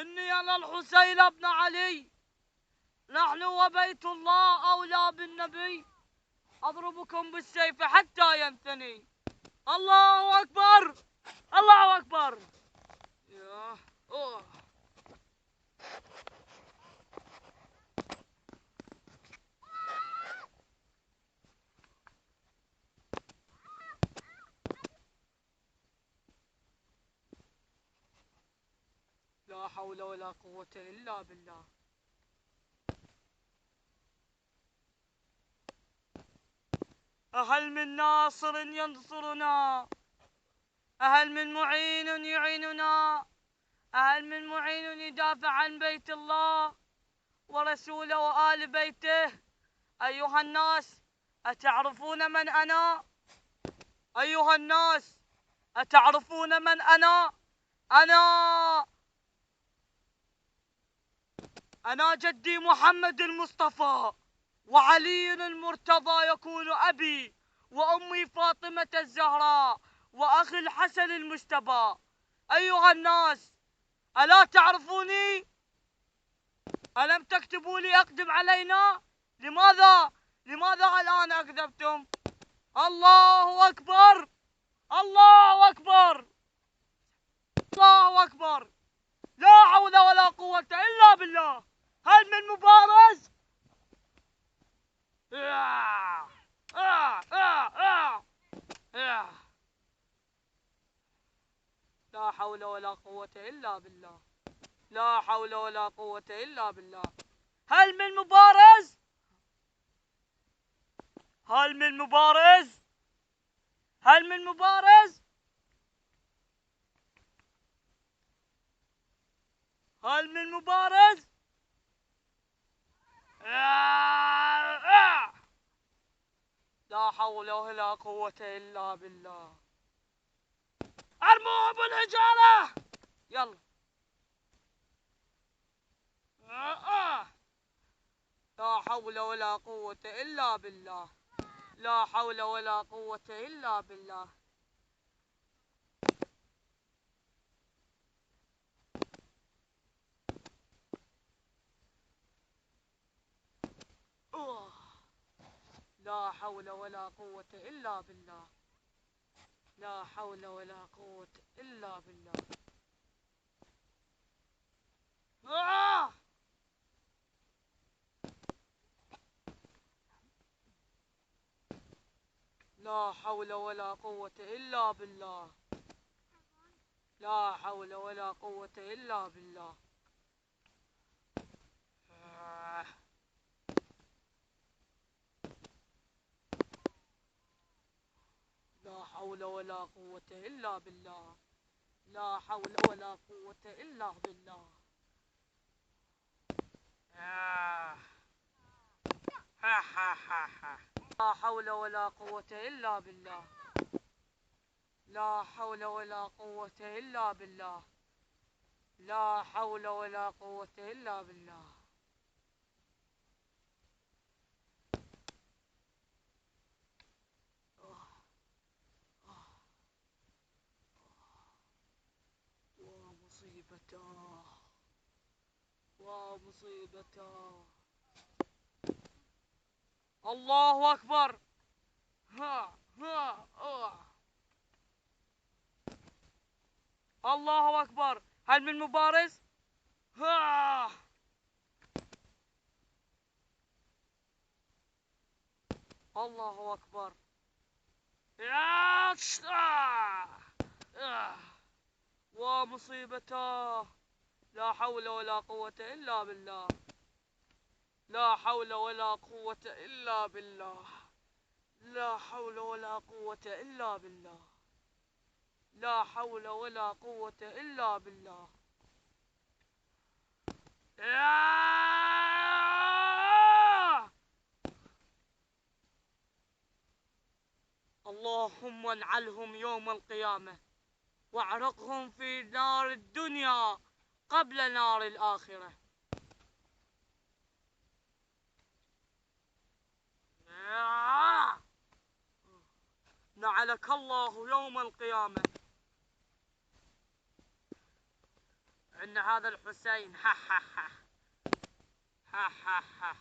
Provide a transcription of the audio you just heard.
إني أنا الحسين بن علي، نحن وبيت الله أولى بالنبي، أضربكم بالسيف حتى ينثني. الله أكبر، الله أكبر. يا أوه. لا حول ولا قوة إلا بالله. أهل من ناصر ينصرنا؟ أهل من معين يعيننا؟ أهل من معين يدافع عن بيت الله ورسوله وآل بيته؟ أيها الناس، أتعرفون من أنا؟ أيها الناس، أتعرفون من أنا؟ أنا جدي محمد المصطفى، وعلي المرتضى يكون أبي، وأمي فاطمة الزهراء، وأخي الحسن المجتبى. أيها الناس، ألا تعرفوني؟ ألم تكتبوا لي أقدم علينا؟ لماذا الآن أكذبتم؟ الله أكبر، الله أكبر، الله أكبر. لا حول ولا قوة إلا بالله. هل من مبارز؟ لا حول ولا قوة إلا بالله، لا حول ولا قوة إلا بالله. هل من مبارز؟ هل من مبارز؟ هل من مبارز؟ هل من مبارز؟ لا حول ولا قوة إلا بالله. ارموه بالحجارة، يلا. لا حول ولا قوة إلا بالله، لا حول ولا قوة إلا بالله. لا حول ولا قوة إلا بالله، لا حول ولا قوة إلا بالله. لا حول ولا قوة إلا بالله، لا حول ولا قوة إلا بالله. لا حول ولا قوة إلا بالله، لا حول ولا قوة إلا بالله. لا حول ولا قوة إلا بالله، لا حول ولا قوة إلا بالله، لا حول ولا قوة إلا بالله. ومصيبته، ومصيبته. الله أكبر. الله أكبر. هل من مبارز؟ الله أكبر. ومصيبته. لا حول ولا قوة إلا بالله، لا حول ولا قوة إلا بالله، لا حول ولا قوة إلا بالله، لا حول ولا قوة إلا بالله. اللهم انعلهم يوم القيامة، واعرقهم في نار الدنيا قبل نار الآخرة. نعلك الله يوم القيامة ان هذا الحسين ها ها ها ها ها ها